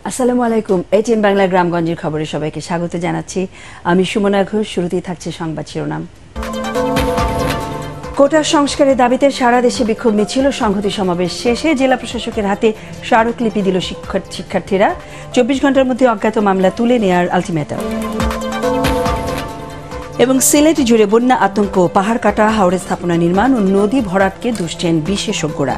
আসসালামু আলাইকুম। এটিএন বাংলা গ্রামগঞ্জের খবরে সবাইকে স্বাগত জানাচ্ছি। আমি সুমনা ঘোষ। শুরুতেই থাকছে সংবাদ শিরোনাম। কোটা সংস্কারের দাবিতে সারা দেশে বিক্ষোভ মিছিল ও সংহতি সমাবেশ শেষে জেলা প্রশাসকের হাতে স্মারকলিপি দিল শিক্ষার্থীরা। 24 ঘন্টার মধ্যে অজ্ঞাত মামলা তুলে নেয়ার আলটিমেটাম। এবং সিলেট জুড়ে বন্যা আতঙ্ক, পাহাড় কাটা, হাওড়ে স্থাপনা নির্মাণ ও নদী ভরাটকে দুষছেন বিশেষজ্ঞরা।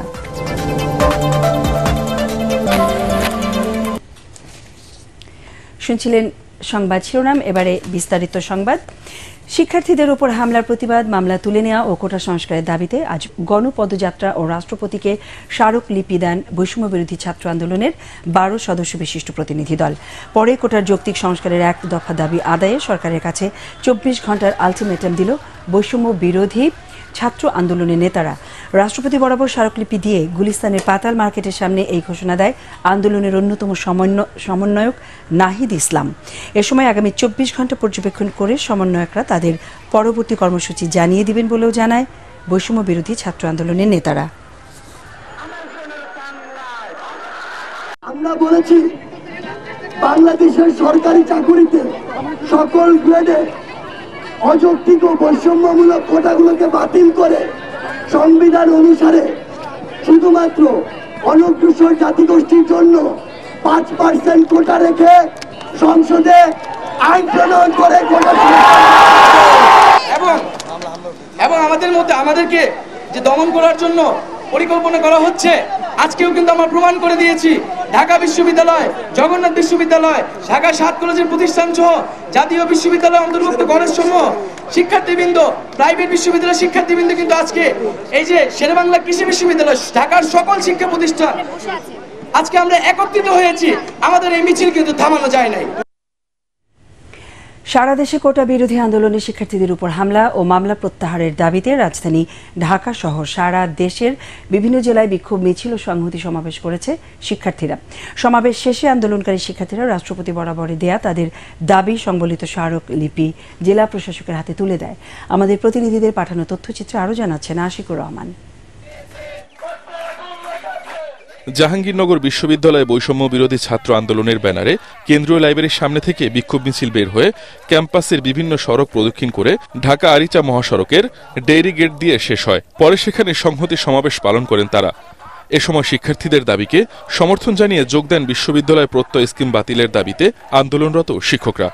শুনছিলেন সংবাদ শিরোনাম, এবারে বিস্তারিত সংবাদ। শিক্ষার্থীদের উপর হামলার প্রতিবাদ, মামলা তুলে নেওয়া ও কোটা সংস্কারের দাবিতে আজ গণপদযাত্রা ও রাষ্ট্রপতিকে স্মারকলিপি দেন বৈষম্য বিরোধী ছাত্র আন্দোলনের 12 সদস্য বিশিষ্ট প্রতিনিধি দল। পরে কোটার যৌক্তিক সংস্কারের এক দফা দাবি আদায়ে সরকারের কাছে 24 ঘন্টার আলটিমেটাম দিল বৈষম্য বিরোধী ছাত্র আন্দোলনের নেতারা। রাষ্ট্রপতি বরাবর স্মারকলিপি দিয়ে গুলিস্তানের পাতাল মার্কেটের সামনে এই ঘোষণা দেয় আন্দোলনের অন্যতম সমন্বয়ক নাহিদ ইসলাম। এ সময় আগামী 24 ঘন্টা পর্যবেক্ষণ করে সমন্বয়করা তাদের পরবর্তী কর্মসূচি জানিয়ে দিবেন বলেও জানায় বৈষম্য বিরোধী ছাত্র আন্দোলনের নেতারা। আমরা বলেছি বাংলাদেশের সরকারি চাকুরিতে সকল গ্রেডে অযৌক্তিক ও বৈষম্যমূলক কোটাগুলোকে বাতিল করে সংবিধান অনুসারে শুধুমাত্র অনগ্রসর জাতিগোষ্ঠীর জন্য 5% কোটা রেখে সংসদে আইন প্রণয়ন করে কোটা এবং আমাদের মধ্যে আমাদেরকে যে দমন করার জন্য পরিকল্পনা করা হচ্ছে, আজকেও কিন্তু আমরা প্রমাণ করে দিয়েছি। ঢাকা বিশ্ববিদ্যালয়, জগন্নাথ বিশ্ববিদ্যালয়, ঢাকা 7 কলেজের প্রতিষ্ঠান সহ জাতীয় বিশ্ববিদ্যালয় অন্তর্ভুক্ত কলেজ সমূহ শিক্ষার্থীবৃন্দ, প্রাইভেট বিশ্ববিদ্যালয়ের শিক্ষার্থীবৃন্দ কিন্তু আজকে এই যে শেরেবাংলা কৃষি বিশ্ববিদ্যালয়, ঢাকার সকল শিক্ষা প্রতিষ্ঠান আজকে আমরা একত্রিত হয়েছি। আমাদের এই মিছিল কিন্তু থামানো যায় নাই। সারা দেশে কোটা বিরোধী আন্দোলনে শিক্ষার্থীদের উপর হামলা ও মামলা প্রত্যাহারের দাবিতে রাজধানী ঢাকা সহ সারা দেশের বিভিন্ন জেলায় বিক্ষোভ মিছিল ও সংহতি সমাবেশ করেছে শিক্ষার্থীরা। সমাবেশ শেষে আন্দোলনকারী শিক্ষার্থীরা রাষ্ট্রপতি বরাবরে দেয়া তাদের দাবি সংবলিত স্মারকলিপি জেলা প্রশাসকের হাতে তুলে দেয়। আমাদের প্রতিনিধিদের পাঠানো তথ্যচিত্রে আরও জানাচ্ছেন আশিকুর রহমান। জাহাঙ্গীরনগর বিশ্ববিদ্যালয়ে বৈষম্য বিরোধী ছাত্র আন্দোলনের ব্যানারে কেন্দ্রীয় লাইব্রেরির সামনে থেকে বিক্ষোভ মিছিল বের হয়ে ক্যাম্পাসের বিভিন্ন সড়ক প্রদক্ষিণ করে ঢাকা আরিচা মহাসড়কের ডেইরি গেট দিয়ে শেষ হয়। পরে সেখানে সংহতি সমাবেশ পালন করেন তারা। এ সময় শিক্ষার্থীদের দাবিকে সমর্থন জানিয়ে যোগ দেন বিশ্ববিদ্যালয় প্রত্যয় স্কিম বাতিলের দাবিতে আন্দোলনরত শিক্ষকরা।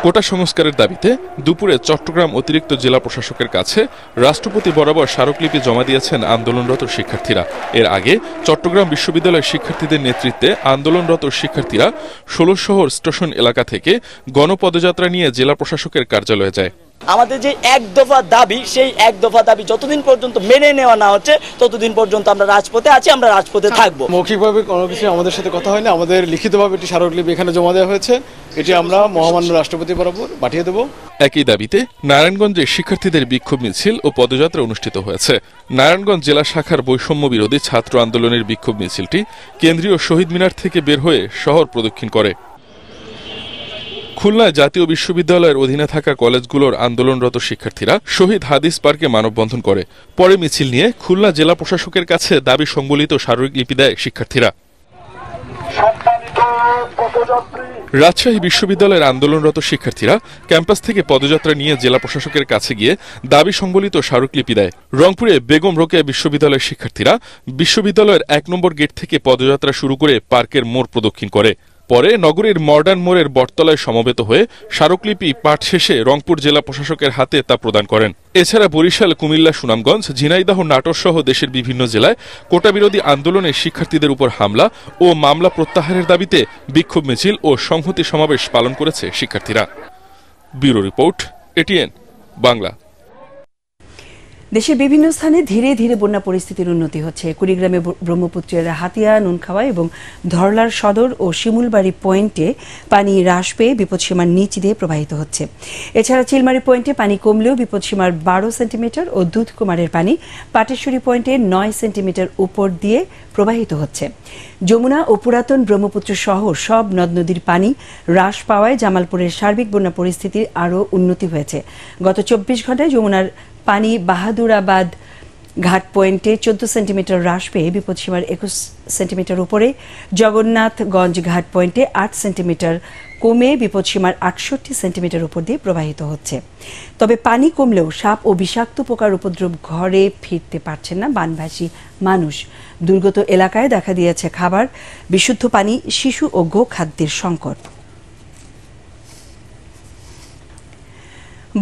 কোটা সংস্কারের দাবিতে দুপুরে চট্টগ্রাম অতিরিক্ত জেলা প্রশাসকের কাছে রাষ্ট্রপতি বরাবর স্মারকলিপি জমা দিয়েছেন আন্দোলনরত শিক্ষার্থীরা। এর আগে চট্টগ্রাম বিশ্ববিদ্যালয়ের শিক্ষার্থীদের নেতৃত্বে আন্দোলনরত শিক্ষার্থীরা 16 শহর স্টেশন এলাকা থেকে গণপদযাত্রা নিয়ে জেলা প্রশাসকের কার্যালয়ে যায়। আমাদের যে এক দফা দাবি, সেই এক দফা দাবি যতদিন পর্যন্ত মেনে নেওয়া না হচ্ছে ততদিন পর্যন্ত আমরা রাজপথে আছি, আমরা রাজপথে থাকবো। মৌখিকভাবে কোনো কিছু আমাদের সাথে কথা হয়নি, আমাদের লিখিতভাবে একটি স্মারকলিপি এখানে জমা দেওয়া হয়েছে। এটি আমরা মহামান্য রাষ্ট্রপতি বরাবর পাঠিয়ে দেব। একই দাবিতে নারায়ণগঞ্জে শিক্ষার্থীদের বিক্ষোভ মিছিল ও পদযাত্রা অনুষ্ঠিত হয়েছে। নারায়ণগঞ্জ জেলা শাখার বৈষম্য বিরোধী ছাত্র আন্দোলনের বিক্ষোভ মিছিলটি কেন্দ্রীয় শহীদ মিনার থেকে বের হয়ে শহর প্রদক্ষিণ করে। খুলনায় জাতীয় বিশ্ববিদ্যালয়ের অধীনে থাকা কলেজগুলোর আন্দোলনরত শিক্ষার্থীরা শহীদ হাদিস পার্কে মানববন্ধন করে। পরে মিছিল নিয়ে খুলনা জেলা প্রশাসকের কাছে দাবি সংবলিত স্মারকলিপি দেয় শিক্ষার্থীরা। রাজশাহী বিশ্ববিদ্যালয়ের আন্দোলনরত শিক্ষার্থীরা ক্যাম্পাস থেকে পদযাত্রা নিয়ে জেলা প্রশাসকের কাছে গিয়ে দাবি সংবলিত স্মারকলিপি দেয়। রংপুরে বেগম রোকেয়া বিশ্ববিদ্যালয়ের শিক্ষার্থীরা বিশ্ববিদ্যালয়ের 1 নম্বর গেট থেকে পদযাত্রা শুরু করে পার্কের মোড় প্রদক্ষিণ করে। পরে নগরীর মডার্ন মোড়ের বটতলায় সমবেত হয়ে স্মারকলিপি পাঠ শেষে রংপুর জেলা প্রশাসকের হাতে তা প্রদান করেন। এছাড়া বরিশাল, কুমিল্লা, সুনামগঞ্জ, ঝিনাইদহ, নাটোর সহ দেশের বিভিন্ন জেলায় কোটা বিরোধী আন্দোলনে শিক্ষার্থীদের উপর হামলা ও মামলা প্রত্যাহারের দাবিতে বিক্ষোভ মিছিল ও সংহতি সমাবেশ পালন করেছে শিক্ষার্থীরা। Bureau report, ATN Bangla. দেশের বিভিন্ন স্থানে ধীরে ধীরে বন্যা পরিস্থিতির উন্নতি হচ্ছে। কুড়িগ্রামে ব্রহ্মপুত্রের হাতিয়া, নুনখাওয়া এবং ধরলার সদর ও শিমুলবাড়ি পয়েন্টে পানি হ্রাস পেয়ে বিপদসীমার নিচ দিয়ে প্রবাহিত হচ্ছে। এছাড়া চিলমারি পয়েন্টে পানি কমলেও বিপদসীমার 12 সেন্টিমিটার ও দুধকুমারের পানি পাটেশ্বরী পয়েন্টে 9 সেন্টিমিটার উপর দিয়ে প্রবাহিত হচ্ছে। যমুনা ও পুরাতন ব্রহ্মপুত্র সহ সব নদ নদীর পানি হ্রাস পাওয়ায় জামালপুরের সার্বিক বন্যা পরিস্থিতির আরও উন্নতি হয়েছে। গত 24 ঘন্টায় যমুনার পানি বাহাদুরাবাদ ঘাট পয়েন্টে 14 সেন্টিমিটার হ্রাস পেয়ে বিপদসীমার 21 সেন্টিমিটার উপরে, জগন্নাথগঞ্জ ঘাট পয়েন্টে 8 সেন্টিমিটার কমে বিপদসীমার 68 সেন্টিমিটার উপর দিয়ে প্রবাহিত হচ্ছে। তবে পানি কমলেও সাপ ও বিষাক্ত পোকার উপদ্রব, ঘরে ফিরতে পারছেন না বানভাসী মানুষ। দুর্গত এলাকায় দেখা দিয়েছে খাবার, বিশুদ্ধ পানি, শিশু ও গোখাদ্যের সংকট।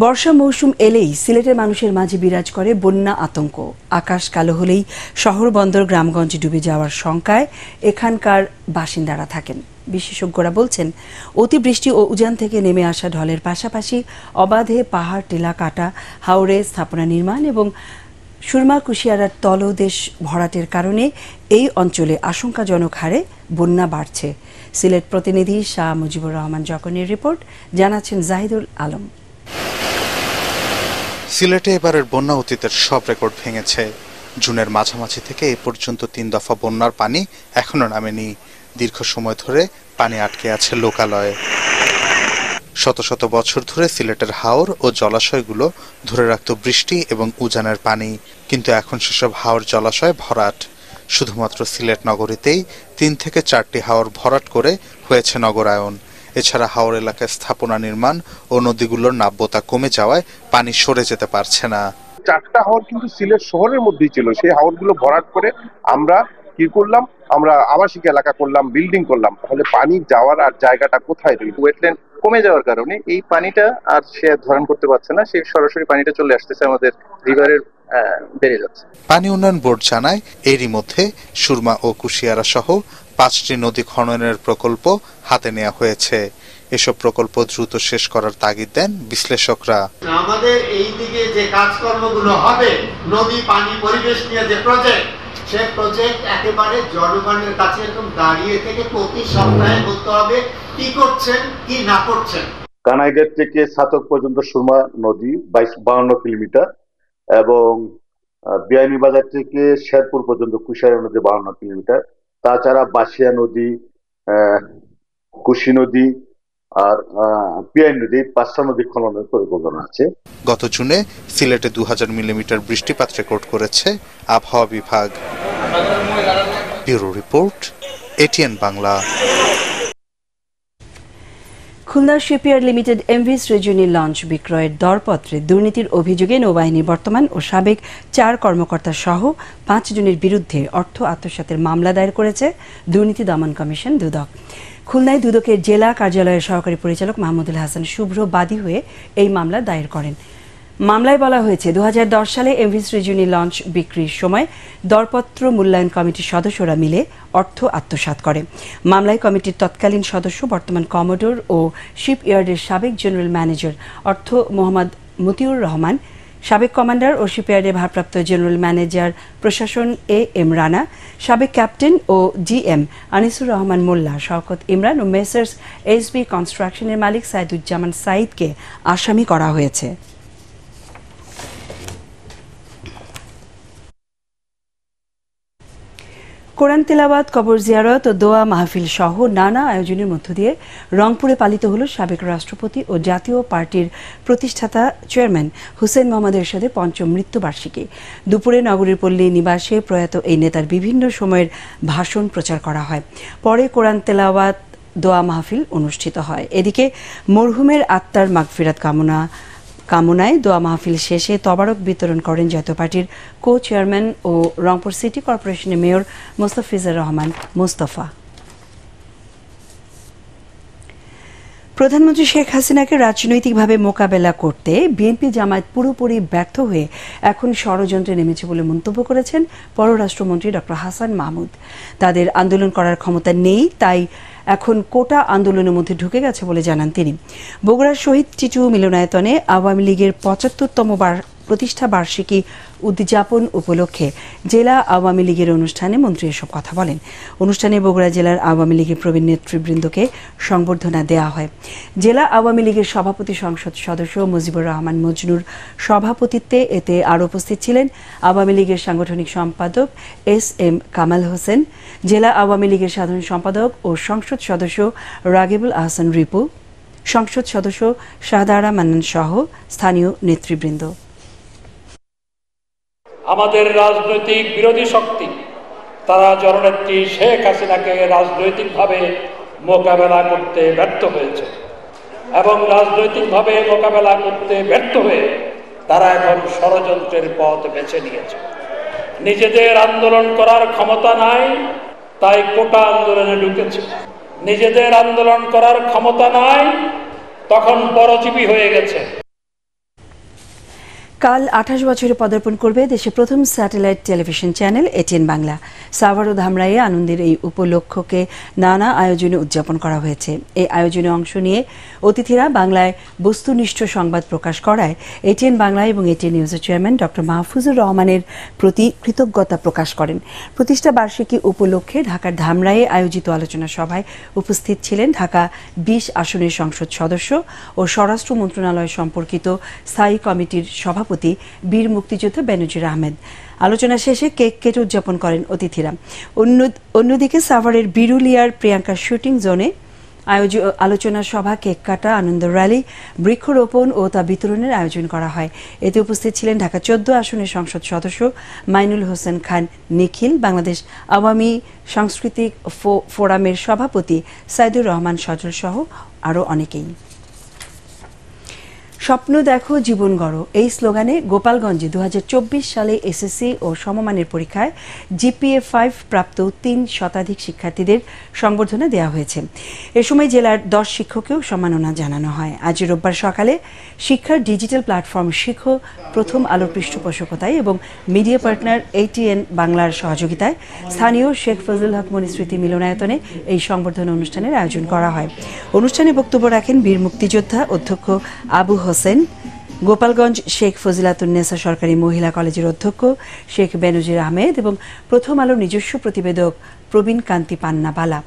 বর্ষা মৌসুম এলেই সিলেটের মানুষের মাঝে বিরাজ করে বন্যা আতঙ্ক। আকাশ কালো হলেই শহর বন্দর গ্রামগঞ্জ ডুবে যাওয়ার শঙ্কায় এখানকার বাসিন্দারা থাকেন। বিশেষজ্ঞরা বলছেন, অতিবৃষ্টি ও উজান থেকে নেমে আসা ঢলের পাশাপাশি অবাধে পাহাড় টিলা কাটা, হাওরে স্থাপনা নির্মাণ এবং সুরমা কুশিয়ারার তলদেশ ভরাটের কারণে এই অঞ্চলে আশঙ্কাজনক হারে বন্যা বাড়ছে। সিলেট প্রতিনিধি শাহ মুজিবুর রহমান জকনের রিপোর্ট, জানাচ্ছেন জাহিদুল আলম। সিলেটে এবারের বন্যা অতীতের সব রেকর্ড ভেঙেছে। জুনের মাঝামাঝি থেকে এ পর্যন্ত 3 দফা বন্যার পানি এখনো নামেনি। দীর্ঘ সময় ধরে পানি আটকে আছে লোকালয়ে। শত শত বছর ধরে সিলেটের হাওর ও জলাশয়গুলো ধরে রাখত বৃষ্টি এবং উজানের পানি, কিন্তু এখন সেসব হাওর জলাশয় ভরাট। শুধুমাত্র সিলেট নগরীতেই 3 থেকে 4টি হাওর ভরাট করে হয়েছে নগরায়ন। এছাড়া হাওর এলাকায় স্থাপনা নির্মাণ ও নদীগুলোর নাব্যতা কমে যাওয়ায় পানি সরে যেতে পারছে না। 4টা হাওর কিন্তু সিলেট শহরের মধ্যেই ছিল। সেই হাওরগুলো ভরাট করে আমরা কি করলাম, আমরা আবাসিক এলাকা করলাম, বিল্ডিং করলাম। তাহলে পানি যাওয়ার আর জায়গাটা কোথায় রইল? ওয়েটল্যান্ড কমে যাওয়ার কারণে এই পানিটা আর সে ধারণ করতে পারছে না, সেই সরাসরি পানিটা চলে আসতেছে আমাদের রিভারের, বেড়ে যাচ্ছে। পানি উন্নয়ন বোর্ড জানায়, এরই মধ্যে সুরমা ও কুশিয়ারা সহ 5টি নদী খননের প্রকল্প হাতে নেওয়া হয়েছে। এসব প্রকল্প দ্রুত শেষ করার তাগিদ দেন বিশ্লেষকরা। আমাদের এই দিকে যে কাজকর্মগুলো হবে, নদী পানি পরিবেশ নিয়ে যে প্রজেক্ট, সেই প্রজেক্ট একেবারে জনগণের কাছে একদম দাঁড়িয়ে থেকে প্রতি সপ্তাহে বলতে হবে কি করছেন কি না করছেন। কানাইঘাট থেকে ছাতক পর্যন্ত সুরমা নদী 52 কিলোমিটার এবং বিয়ানীবাজার থেকে শেরপুর পর্যন্ত কুশিয়ারা নদী 52 কিলোমিটার। তাছাড়া বাসিয়া নদী, কুশি নদী আর পিয়াই নদী, 5টা নদী খননের পরিকল্পনা আছে। গত জুনে সিলেটে 2000 মিলিমিটার বৃষ্টিপাত রেকর্ড করেছে আবহাওয়া বিভাগ। Bureau report, ATN Bangla. Khulna shipyard limited MVS রেজুনি লঞ্চ বিক্রয়ের দরপত্রে দুর্নীতির অভিযোগে নৌবাহিনীর বর্তমান ও সাবেক 4 কর্মকর্তা সহ 5 জনের বিরুদ্ধে অর্থ আত্মসাতের মামলা দায়ের করেছে দুর্নীতি দমন কমিশন দুদক। খুলনায় দুদকের জেলা কার্যালয়ের সহকারী পরিচালক মাহমুদুল হাসান শুভ্র বাদী হয়ে এই মামলা দায়ের করেন। মামলায় বলা হয়েছে, 2010 সালে এমভিএস রেজুনি লঞ্চ বিক্রির সময় দরপত্র মূল্যায়ন কমিটির সদস্যরা মিলে অর্থ আত্মসাৎ করে। মামলায় কমিটির তৎকালীন সদস্য, বর্তমান কমোডোর ও শিপইয়ার্ডের সাবেক জেনারেল ম্যানেজার অর্থ মোহাম্মদ মতিউর রহমান, সাবেক কমান্ডার ও শিপইয়ার্ডের ভারপ্রাপ্ত জেনারেল ম্যানেজার প্রশাসন এম রানা, সাবেক ক্যাপ্টেন ও জিএম আনিসুর রহমান মোল্লা, শওকত ইমরান ও মেসার্স এসবি কনস্ট্রাকশনের মালিক সাইদুজ্জামান সাইদকে আসামি করা হয়েছে। কোরআন তেলাওয়াত, কবর জিয়ারত ও দোয়া মাহফিল সহ নানা আয়োজনের মধ্য দিয়ে রংপুরে পালিত হল সাবেক রাষ্ট্রপতি ও জাতীয় পার্টির প্রতিষ্ঠাতা চেয়ারম্যান হুসেইন মোহাম্মদ এরশাদের 5ম মৃত্যুবার্ষিকী। দুপুরে নগরীর পল্লী নিবাসে প্রয়াত এই নেতার বিভিন্ন সময়ের ভাষণ প্রচার করা হয়। পরে কোরআন তেলাওয়াত, দোয়া মাহফিল অনুষ্ঠিত হয়। এদিকে মরহুমের আত্মার মাগফিরাত কামনায় দোয়া মাহফিল শেষে তবারক বিতরণ করেন জাতীয় পার্টির কো চেয়ারম্যান ও রংপুর সিটি কর্পোরেশনের মেয়র মোস্তাফিজুর রহমান মোস্তফা। প্রধানমন্ত্রী শেখ হাসিনাকে রাজনৈতিকভাবে মোকাবেলা করতে বিএনপি জামায়াত পুরোপুরি ব্যর্থ হয়ে এখন ষড়যন্ত্রে নেমেছে বলে মন্তব্য করেছেন পররাষ্ট্রমন্ত্রী ডক্টর হাসান মাহমুদ। তাদের আন্দোলন করার ক্ষমতা নেই, তাই এখন কোটা আন্দোলনের মধ্যে ঢুকে গেছে বলে জানান তিনি। বগুড়ার শহীদ টিটু মিলনায়তনে আওয়ামী লীগের 75তম প্রতিষ্ঠা বার্ষিকী উদযাপন উপলক্ষে জেলা আওয়ামী লীগের অনুষ্ঠানে মন্ত্রী এসব কথা বলেন। অনুষ্ঠানে বগুড়া জেলার আওয়ামী লীগের প্রবীণ নেতৃবৃন্দকে সংবর্ধনা দেওয়া হয়। জেলা আওয়ামী লীগের সভাপতি সংসদ সদস্য মুজিবুর রহমান মজনুর সভাপতিত্বে এতে আরও উপস্থিত ছিলেন আওয়ামী লীগের সাংগঠনিক সম্পাদক এস.এম. কামাল হোসেন, জেলা আওয়ামী লীগের সাধারণ সম্পাদক ও সংসদ সদস্য রাগিবুল আহসান রিপু, সংসদ সদস্য শাহদারা মান্নান সহ স্থানীয় নেতৃবৃন্দ। আমাদের রাজনৈতিক বিরোধী শক্তি তারা জননেত্রী শেখ হাসিনাকে রাজনৈতিকভাবে মোকাবেলা করতে ব্যর্থ হয়েছে এবং রাজনৈতিকভাবে মোকাবেলা করতে ব্যর্থ হয়ে তারা এখন ষড়যন্ত্রের পথ বেছে নিয়েছে। নিজেদের আন্দোলন করার ক্ষমতা নাই, তাই কোটা আন্দোলনে ঢুকেছে। নিজেদের আন্দোলন করার ক্ষমতা নাই, তখন পরজীবী হয়ে গেছে। কাল 28 বছরে পদার্পণ করবে দেশের প্রথম satellite television channel ATN Bangla. Savar ও ধামরাইয়ে আনন্দের এই উপলক্ষকে নানা আয়োজনে উদযাপন করা হয়েছে। এই আয়োজনে অংশ নিয়ে অতিথিরা বাংলায় বস্তুনিষ্ঠ সংবাদ প্রকাশ করায় এটিএন বাংলা এবং এটিএন নিউজের চেয়ারম্যান ডক্টর মাহফুজুর রহমানের প্রতি কৃতজ্ঞতা প্রকাশ করেন। প্রতিষ্ঠা বার্ষিকী উপলক্ষে ঢাকার ধামরাইয়ে আয়োজিত আলোচনা সভায় উপস্থিত ছিলেন ঢাকা 20 আসনের সংসদ সদস্য ও স্বরাষ্ট্র মন্ত্রণালয় সম্পর্কিত স্থায়ী কমিটির সভাপতি বীর মুক্তিযোদ্ধা বেনজির আহমেদ। আলোচনা শেষে কেক কেটে উদযাপন করেন অতিথিরা। অন্যদিকে সাভারের বিরুলিয়ার প্রিয়াঙ্কা শুটিং জোনে আলোচনা সভা, কেক কাটা, আনন্দ র্যালি, বৃক্ষরোপণ ও তা বিতরণের আয়োজন করা হয়। এতে উপস্থিত ছিলেন ঢাকা 14 আসনের সংসদ সদস্য মাইনুল হোসেন খান নিখিল, বাংলাদেশ আওয়ামী সাংস্কৃতিক ফোরামের সভাপতি সাইদুর রহমান সজল সহ আরও অনেকেই। স্বপ্ন দেখো, জীবন গড়ো, এই স্লোগানে গোপালগঞ্জে 2024 সালে এসএসসি ও সমমানের পরীক্ষায় জিপিএ 5 প্রাপ্ত 3 শতাধিক শিক্ষার্থীদের সংবর্ধনা দেওয়া হয়েছে। এ সময় জেলার 10 শিক্ষককেও সম্মাননা জানানো হয়। আজ রোববার সকালে শিক্ষার ডিজিটাল প্ল্যাটফর্ম শিখো প্রথম আলোর পৃষ্ঠপোষকতায় এবং মিডিয়া পার্টনার এটিএন বাংলার সহযোগিতায় স্থানীয় শেখ ফজলুল হক মনি স্মৃতি মিলনায়তনে এই সংবর্ধনা অনুষ্ঠানের আয়োজন করা হয়। অনুষ্ঠানে বক্তব্য রাখেন বীর মুক্তিযোদ্ধা অধ্যক্ষ আবু হোসেন, গোপালগঞ্জ শেখ ফজিলাতুন্নেসা সরকারি মহিলা কলেজের অধ্যক্ষ শেখ বেনজির আহমেদ এবং প্রথম আলোর নিজস্ব প্রতিবেদক প্রবীণ কান্তি পান্না বালা।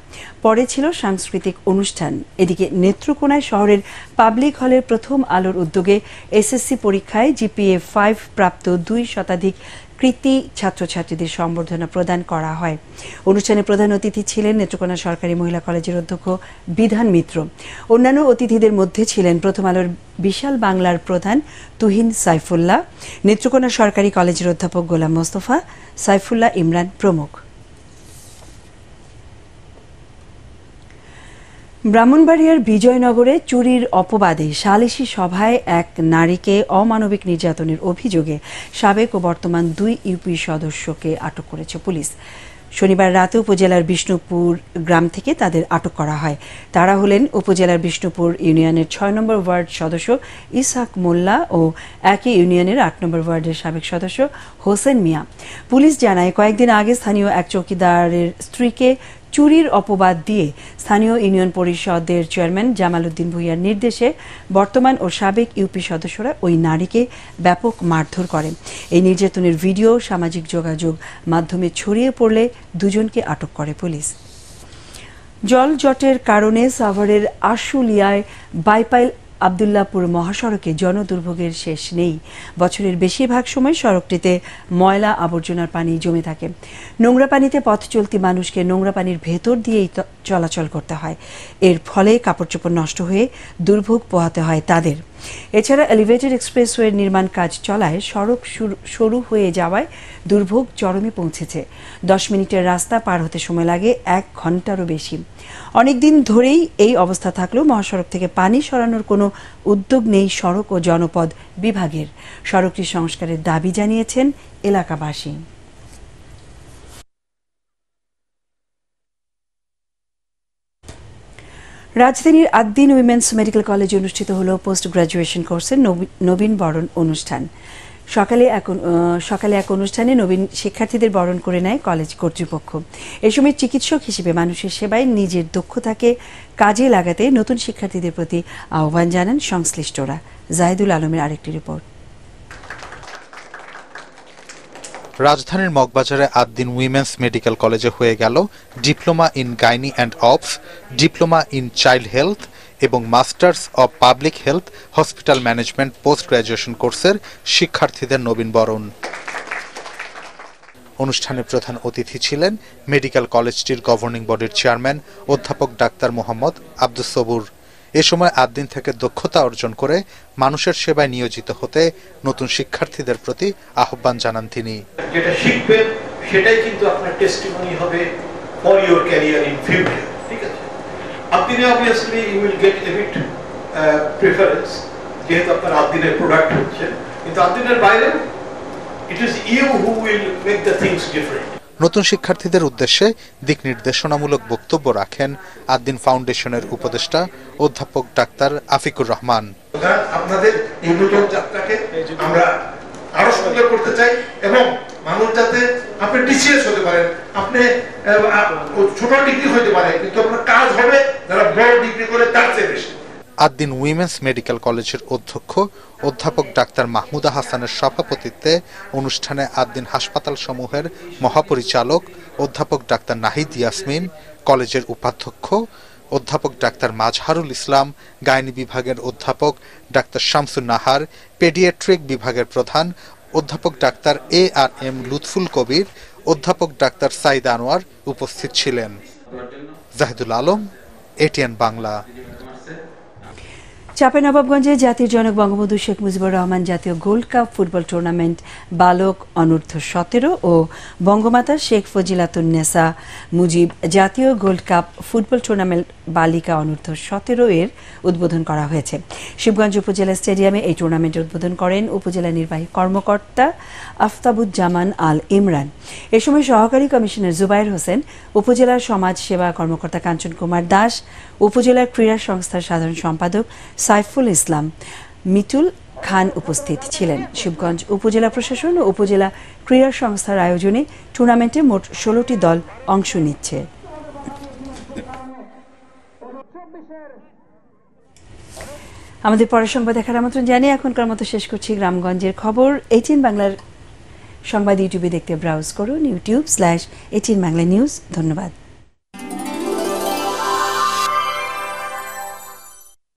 পরে ছিল সাংস্কৃতিক অনুষ্ঠান। এদিকে নেত্রকোনায় শহরের পাবলিক হলের প্রথম আলোর উদ্যোগে এসএসসি পরীক্ষায় জিপিএ 5 প্রাপ্ত 2 শতাধিক কৃতি ছাত্রছাত্রীদের সংবর্ধনা প্রদান করা হয়। অনুষ্ঠানে প্রধান অতিথি ছিলেন নেত্রকোনা সরকারি মহিলা কলেজের অধ্যক্ষ বিধান মিত্র। অন্যান্য অতিথিদের মধ্যে ছিলেন প্রথম আলোর বিশাল বাংলার প্রধান তুহিন সাইফুল্লাহ, নেত্রকোনা সরকারি কলেজের অধ্যাপক গোলাম মোস্তফা, সাইফুল্লাহ ইমরান প্রমুখ। ব্রাহ্মণবাড়িয়ার বিজয়নগরে চুরির অপবাদে সালিশি সভায় এক নারীকে অমানবিক নির্যাতনের অভিযোগে সাবেক ও বর্তমান 2 ইউপি সদস্যকে আটক করেছে পুলিশ। শনিবার রাতে উপজেলার বিষ্ণুপুর গ্রাম থেকে তাদের আটক করা হয়। তারা হলেন উপজেলার বিষ্ণুপুর ইউনিয়নের 6 নম্বর ওয়ার্ড সদস্য ইসহাক মোল্লা ও একই ইউনিয়নের 8 নম্বর ওয়ার্ডের সাবেক সদস্য হোসেন মিয়া। পুলিশ জানায়, কয়েকদিন আগে স্থানীয় এক চৌকিদারের স্ত্রীকে চুরির অপবাদ দিয়ে স্থানীয় ইউনিয়ন পরিষদের চেয়ারম্যান জামাল উদ্দিন ভূঁইয়ার নির্দেশে বর্তমান ও সাবেক ইউপি সদস্যরা ওই নারীকে ব্যাপক মারধর করে। এই নির্যাতনের ভিডিও সামাজিক যোগাযোগ মাধ্যমে ছড়িয়ে পড়লে দুজনকে আটক করে পুলিশ। জলজটের কারণে সাভারের আশুলিয়ায় বাইপাইল আবদুল্লাপুর মহাসড়কে জনদুর্ভোগের শেষ নেই। বছরের বেশিরভাগ সময় সড়কটিতে ময়লা আবর্জনার পানি জমে থাকে। নোংরা পানিতে পথ চলতি মানুষকে নোংরা পানির ভেতর দিয়েই চলাচল করতে হয়। এর ফলে কাপড়চোপড় নষ্ট হয়ে দুর্ভোগ পোহাতে হয় তাদের। এছাড়া এলিভেটেড এক্সপ্রেসওয়ের নির্মাণ কাজ চলায় সড়ক সরু হয়ে যাওয়ায় দুর্ভোগ চরমে পৌঁছেছে। 10 মিনিটের রাস্তা পার হতে সময় লাগে 1 ঘন্টারও বেশি। অনেকদিন ধরেই এই অবস্থা থাকলেও মহাসড়ক থেকে পানি সরানোর কোনো উদ্যোগ নেই সড়ক ও জনপদ বিভাগের। সড়কটি সংস্কারের দাবি জানিয়েছেন এলাকাবাসী। রাজধানীর আদ্দিন উইমেন্স মেডিকেল কলেজে অনুষ্ঠিত হল পোস্ট গ্রাজুয়েশন কোর্সের নবীন বরণ অনুষ্ঠান। সকালে এক অনুষ্ঠানে নবীন শিক্ষার্থীদের বরণ করে নেয় কলেজ কর্তৃপক্ষ। এ সময় চিকিৎসক হিসেবে মানুষের সেবায় নিজের দক্ষতাকে কাজে লাগাতে নতুন শিক্ষার্থীদের প্রতি আহ্বান জানান সংশ্লিষ্টরা। জাহিদুল আলমের আরেকটি রিপোর্ট। রাজধানীর মগবাজারে আদ্দিন উইমেন্স মেডিকেল কলেজে হয়ে গেল diploma in gynae and obs, diploma in child health এবং masters of public health hospital management post graduation কোর্সের শিক্ষার্থীদের নবীন বরণ। অনুষ্ঠানে প্রধান অতিথি ছিলেন মেডিকেল কলেজটির গভর্নিং বডির চেয়ারম্যান অধ্যাপক ডাক্তার মোহাম্মদ আব্দুস সবুর। এ সময় 8 দিন থেকে দক্ষতা অর্জন করে মানুষের সেবায় নিয়োজিত হতে নতুন শিক্ষার্থীদের প্রতি আহ্বান জানান তিনি। যেটা শিখবেন সেটাই কিন্তু আপনার টেস্টিমনি হবে for your career in future. ঠিক আছে, আপনি obviously you will get a bit preference যেহেতু আপনার 8 দিনের প্রোডাক্ট হচ্ছে, কিন্তু 8 দিনের বাইরে it is you who will make the things different. নতুন শিক্ষার্থীদের উদ্দেশ্যে দিক নির্দেশনামূলক বক্তব্য রাখেন 8 দিন ফাউন্ডেশনের উপদেষ্টা অধ্যাপক ডাক্তার আফিকুর রহমান। আপনাদের এই নতুন যাত্রাকে আমরা আরো সুন্দর করতে চাই এবং মানুষ যাতে আপনি টিসিএস হতে পারেন, আপনি ছোট ডিগ্রি হতে পারে, কিন্তু আপনার কাজ হবে যারা বড় ডিগ্রি করে তার চেয়ে বেশি। 8 দিন উইমেন্স মেডিকেল কলেজের অধ্যক্ষ অধ্যাপক ডাক্তার মাহমুদা হাসানের সভাপতিত্বে অনুষ্ঠানে 8 দিন হাসপাতাল সমূহের মহাপরিচালক অধ্যাপক ডাক্তার নাহিদ ইয়াসমিন, কলেজের উপাধ্যক্ষ অধ্যাপক ডাক্তার মাজহারুল ইসলাম, গাইনি বিভাগের অধ্যাপক ডাক্তার শামসুন নাহার, পেডিয়াট্রিক বিভাগের প্রধান অধ্যাপক ডাক্তার ARM লুৎফুল কবির, অধ্যাপক ডাক্তার সাইদ আনোয়ার উপস্থিত ছিলেন। জাহিদুল আলম, ATN বাংলা। চাঁপাইনবাবগঞ্জে জাতির জনক বঙ্গবন্ধু শেখ মুজিবুর রহমান জাতীয় গোল্ড কাপ ফুটবল টুর্নামেন্ট বালক অনূর্ধ্ব 17 ও বঙ্গমাতা শেখ ফজিলাতুন্নেসা মুজিব জাতীয় গোল্ড কাপ ফুটবল টুর্নামেন্ট বালিকা অনূর্ধ্ব 17 এর উদ্বোধন করা হয়েছে। শিবগঞ্জ উপজেলা স্টেডিয়ামে এই টুর্নামেন্টের উদ্বোধন করেন উপজেলা নির্বাহী কর্মকর্তা আফতাবুজ্জামান আল ইমরান। এ সময় সহকারী কমিশনার জুবাইর হোসেন, উপজেলার সমাজ সেবা কর্মকর্তা কাঞ্চন কুমার দাস, উপজেলার ক্রীড়া সংস্থার সাধারণ সম্পাদক সাইফুল ইসলাম মিতুল খান উপস্থিত ছিলেন। শিবগঞ্জ উপজেলা প্রশাসন ও উপজেলা ক্রীড়া সংস্থার আয়োজনে টুর্নামেন্টে মোট 16টি দল অংশ নিচ্ছে। আমাদের পরের সংবাদ দেখার আমন্ত্রণ জানিয়ে এখনকার মতো শেষ করছি গ্রামগঞ্জের খবর। ATN বাংলার সংবাদ ইউটিউবে দেখতে ব্রাউজ করুন youtube/ATN বাংলা নিউজ। ধন্যবাদ।